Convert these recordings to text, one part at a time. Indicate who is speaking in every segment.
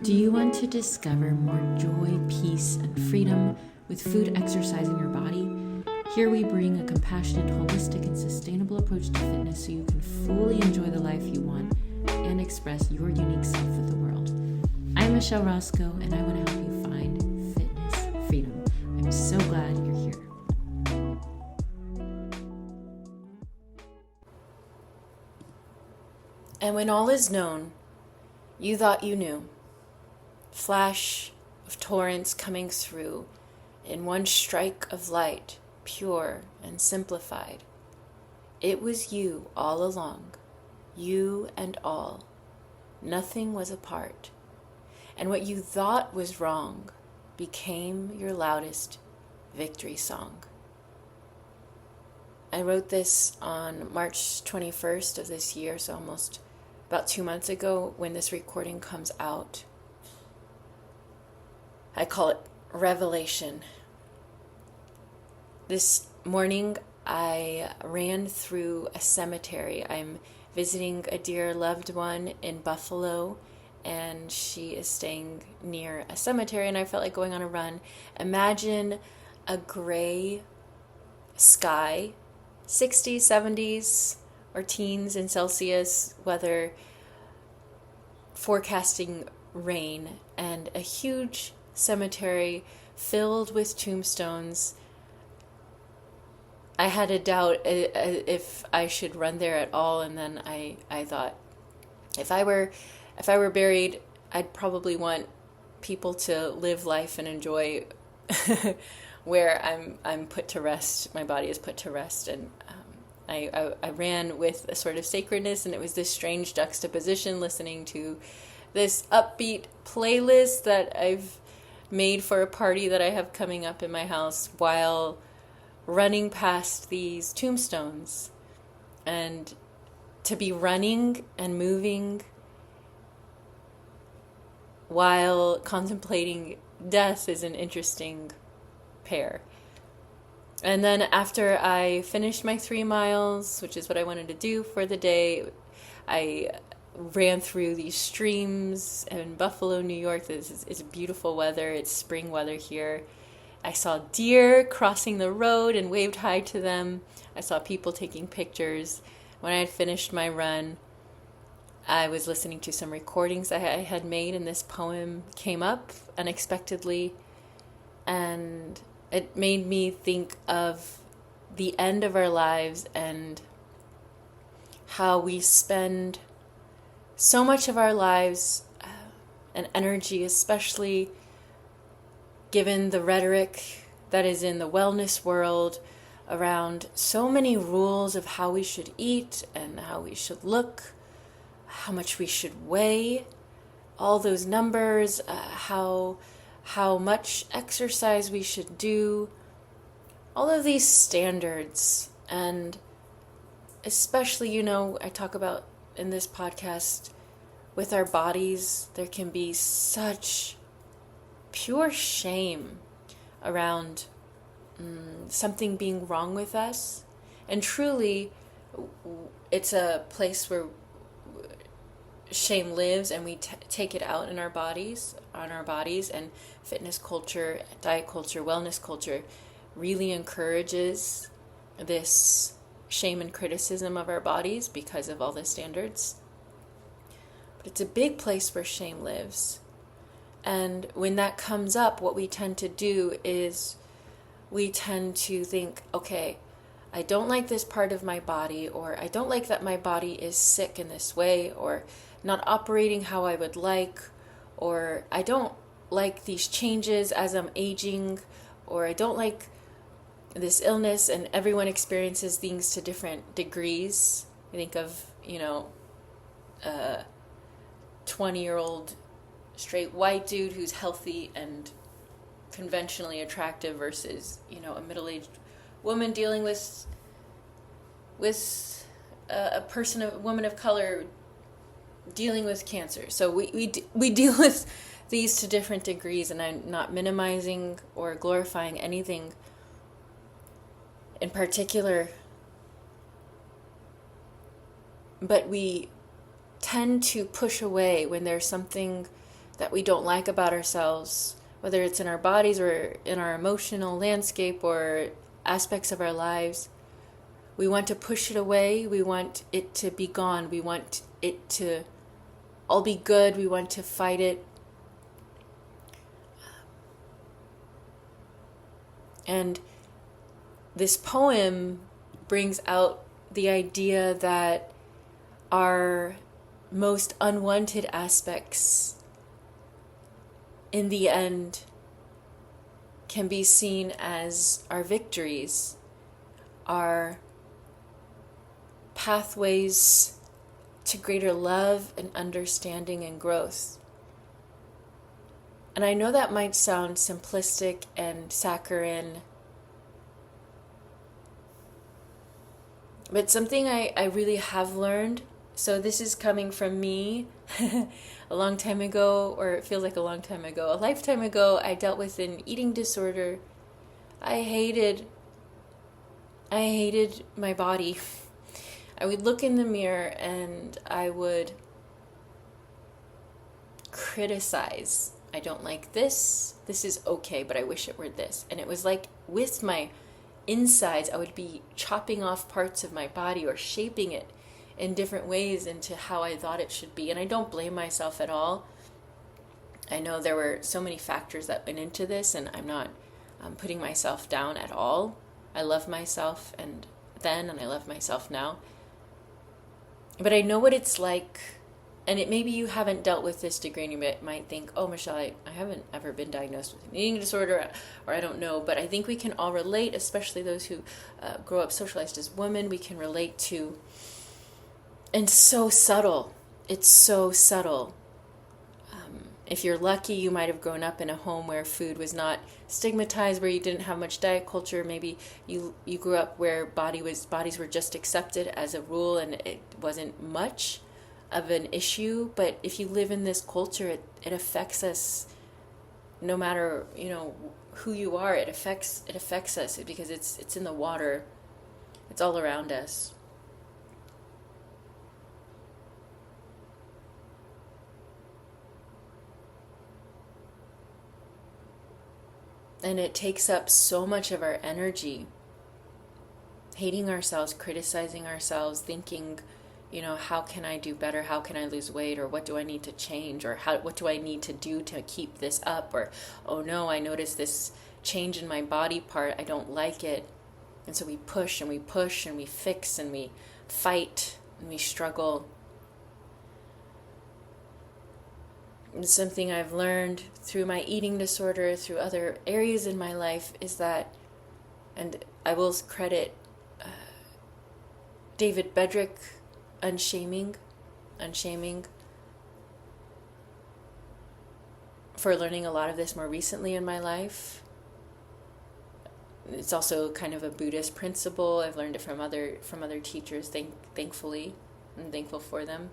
Speaker 1: Do you want to discover more joy, peace, and freedom with food, exercise, in your body? Here we bring a compassionate, holistic, and sustainable approach to fitness so you can fully enjoy the life you want and express your unique self with the world. I'm Michelle Roscoe, and I want to help you find fitness freedom. I'm so glad you're here.
Speaker 2: And when all is known, you thought you knew. Flash of torrents coming through in one strike of light, pure and simplified. It was you all along, you and all. Nothing was apart. And what you thought was wrong became your loudest victory song. I wrote this on March 21st of this year, so almost about 2 months ago when this recording comes out. I call it Revelation. This morning I ran through a cemetery. I'm visiting a dear loved one in Buffalo, and she is staying near a cemetery, and I felt like going on a run. Imagine a gray sky, 60s, 70s, or teens in Celsius weather, forecasting rain, and a huge cemetery filled with tombstones. I had a doubt if I should run there at all, and then I thought if I were buried, I'd probably want people to live life and enjoy where I'm put to rest. My body is put to rest, and I ran with a sort of sacredness, and it was this strange juxtaposition, listening to this upbeat playlist that I've made for a party that I have coming up in my house while running past these tombstones. And to be running and moving while contemplating death is an interesting pair. And then after I finished my 3 miles, which is what I wanted to do for the day, I ran through these streams in Buffalo, New York. It's beautiful weather. It's spring weather here. I saw deer crossing the road and waved hi to them. I saw people taking pictures. When I had finished my run, I was listening to some recordings I had made, and this poem came up unexpectedly, and it made me think of the end of our lives and how we spend so much of our lives and energy, especially given the rhetoric that is in the wellness world around so many rules of how we should eat and how we should look, how much we should weigh, all those numbers, how much exercise we should do, all of these standards. And especially, I talk about in this podcast, with our bodies, there can be such pure shame around something being wrong with us. And truly, it's a place where shame lives, and we take it out in our bodies, on our bodies. And fitness culture, diet culture, wellness culture really encourages this shame and criticism of our bodies because of all the standards. But it's a big place where shame lives. And when that comes up, what we tend to do is we tend to think, okay, I don't like this part of my body, or I don't like that my body is sick in this way, or not operating how I would like, or I don't like these changes as I'm aging, or I don't like this illness. And everyone experiences things to different degrees. I think of, a 20-year-old straight white dude who's healthy and conventionally attractive versus, a middle-aged woman dealing with a woman of color dealing with cancer. So we deal with these to different degrees, and I'm not minimizing or glorifying anything in particular, but we tend to push away when there's something that we don't like about ourselves, whether it's in our bodies or in our emotional landscape or aspects of our lives. We want to push it away. We want it to be gone. We want it to all be good. We want to fight it. And this poem brings out the idea that our most unwanted aspects in the end can be seen as our victories, our pathways to greater love and understanding and growth. And I know that might sound simplistic and saccharine, but something I really have learned, so this is coming from me a long time ago, or it feels like a long time ago, a lifetime ago, I dealt with an eating disorder. I hated my body. I would look in the mirror and I would criticize. I don't like this. This is okay, but I wish it were this. And it was like with my insides, I would be chopping off parts of my body or shaping it in different ways into how I thought it should be. And I don't blame myself at all. I know there were so many factors that went into this, and I'm not putting myself down at all. I love myself and then, and I love myself now. But I know what it's like, and it maybe you haven't dealt with this degree, and you might think, oh, Michelle, I haven't ever been diagnosed with an eating disorder, or I don't know. But I think we can all relate, especially those who grow up socialized as women. We can relate to, and so subtle. It's so subtle. If you're lucky, you might have grown up in a home where food was not stigmatized, where you didn't have much diet culture. Maybe you grew up where bodies were just accepted as a rule and it wasn't much of an issue. But if you live in this culture, it affects us no matter, who you are. It affects us because it's in the water. It's all around us. And it takes up so much of our energy, hating ourselves, criticizing ourselves, thinking, how can I do better? How can I lose weight? Or what do I need to change? Or what do I need to do to keep this up? Or, oh no, I noticed this change in my body part. I don't like it. And so we push and we push and we fix and we fight and we struggle. And something I've learned through my eating disorder, through other areas in my life, is that, and I will credit David Bedrick, Unshaming, for learning a lot of this more recently in my life. It's also kind of a Buddhist principle. I've learned it from other teachers, thankfully. I'm thankful for them.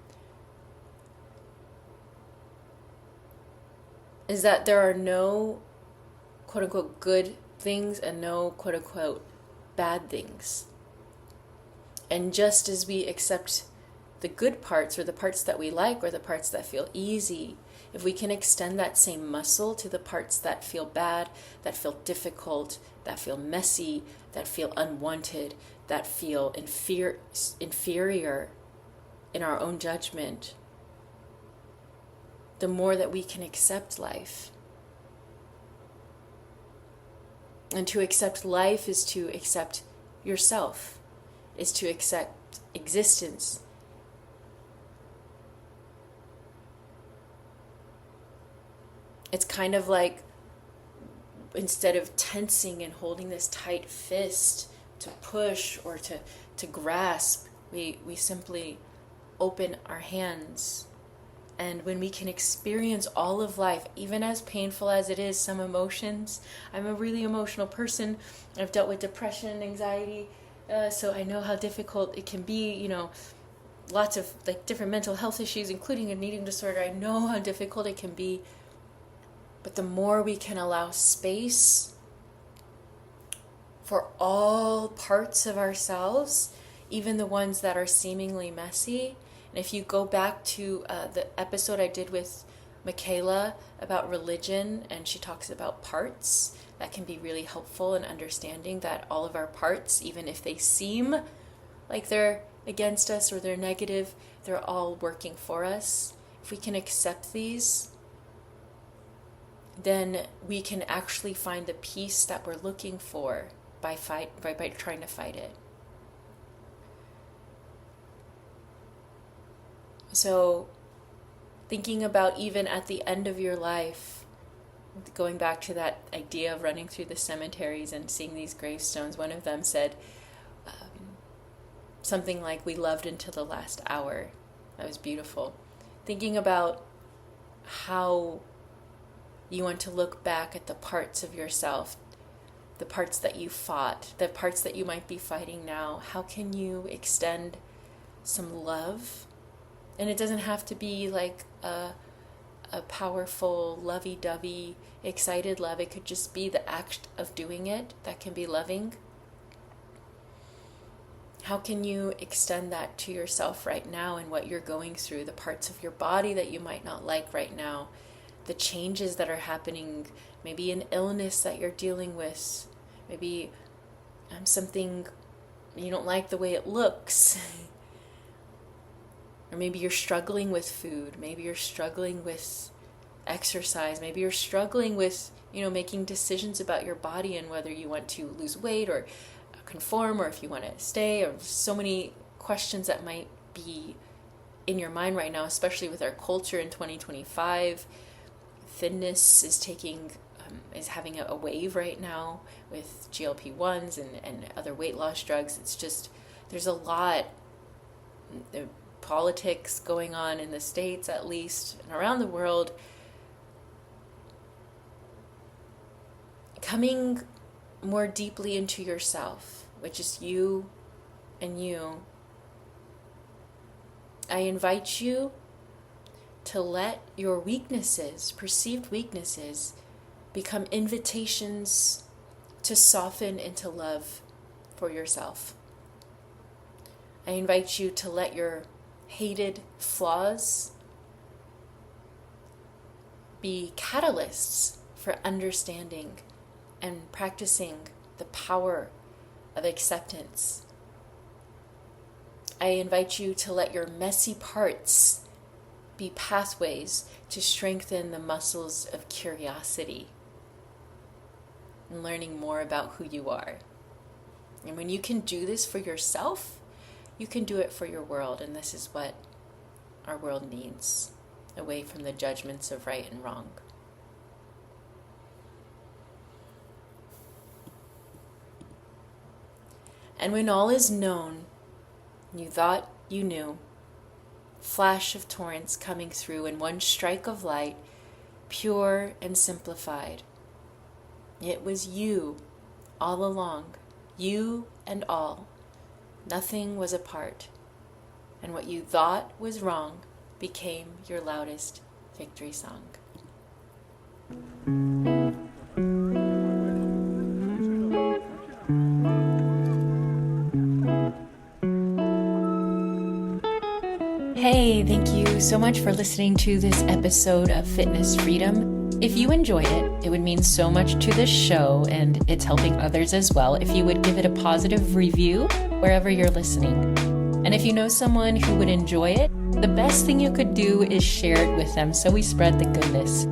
Speaker 2: Is that there are no quote-unquote good things and no quote-unquote bad things. And just as we accept the good parts or the parts that we like or the parts that feel easy, if we can extend that same muscle to the parts that feel bad, that feel difficult, that feel messy, that feel unwanted, that feel inferior in our own judgment, the more that we can accept life. And to accept life is to accept yourself, is to accept existence. It's kind of like, instead of tensing and holding this tight fist to push or to grasp, we simply open our hands. And when we can experience all of life, even as painful as it is, some emotions. I'm a really emotional person. I've dealt with depression and anxiety, so I know how difficult it can be. Lots of different mental health issues, including an eating disorder. I know how difficult it can be. But the more we can allow space for all parts of ourselves, even the ones that are seemingly messy. And if you go back to the episode I did with Michaela about religion, and she talks about parts. That can be really helpful in understanding that all of our parts, even if they seem like they're against us or they're negative, they're all working for us. If we can accept these, then we can actually find the peace that we're looking for by trying to fight it. So thinking about even at the end of your life, going back to that idea of running through the cemeteries and seeing these gravestones, one of them said something like, "We loved until the last hour." That was beautiful. Thinking about how you want to look back at the parts of yourself, the parts that you fought, the parts that you might be fighting now. How can you extend some love? And it doesn't have to be like a powerful, lovey-dovey, excited love. It could just be the act of doing it that can be loving. How can you extend that to yourself right now and what you're going through, the parts of your body that you might not like right now, the changes that are happening, maybe an illness that you're dealing with, maybe something you don't like the way it looks. Or maybe you're struggling with food, maybe you're struggling with exercise, maybe you're struggling with, making decisions about your body and whether you want to lose weight or conform or if you want to stay, or so many questions that might be in your mind right now, especially with our culture in 2025. Thinness is having a wave right now with GLP-1s and other weight loss drugs. It's just, there's a lot of politics going on in the States, at least, and around the world. Coming more deeply into yourself, which is you and you, I invite you to let your weaknesses, perceived weaknesses, become invitations to soften into love for yourself. I invite you to let your hated flaws be catalysts for understanding and practicing the power of acceptance. I invite you to let your messy parts be pathways to strengthen the muscles of curiosity and learning more about who you are. And when you can do this for yourself, you can do it for your world, and this is what our world needs, away from the judgments of right and wrong. And when all is known, you thought you knew, flash of torrents coming through in one strike of light, pure and simplified. It was you all along, you and all. Nothing was apart, and what you thought was wrong became your loudest victory song. Hey, thank you so much for listening to this episode of Fitness Freedom. If you enjoyed it, it would mean so much to this show, and it's helping others as well, if you would give it a positive review wherever you're listening. And if you know someone who would enjoy it, the best thing you could do is share it with them so we spread the goodness.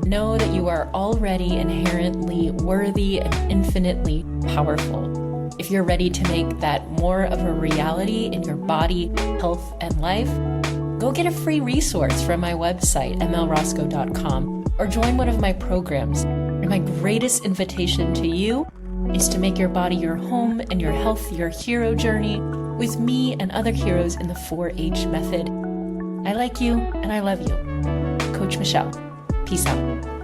Speaker 2: Know that you are already inherently worthy and infinitely powerful. If you're ready to make that more of a reality in your body, health, and life, go get a free resource from my website, mlroscoe.com, or join one of my programs. And my greatest invitation to you is to make your body your home and your health your hero journey with me and other heroes in the 4-H method. I like you and I love you. Coach Michelle. Peace out.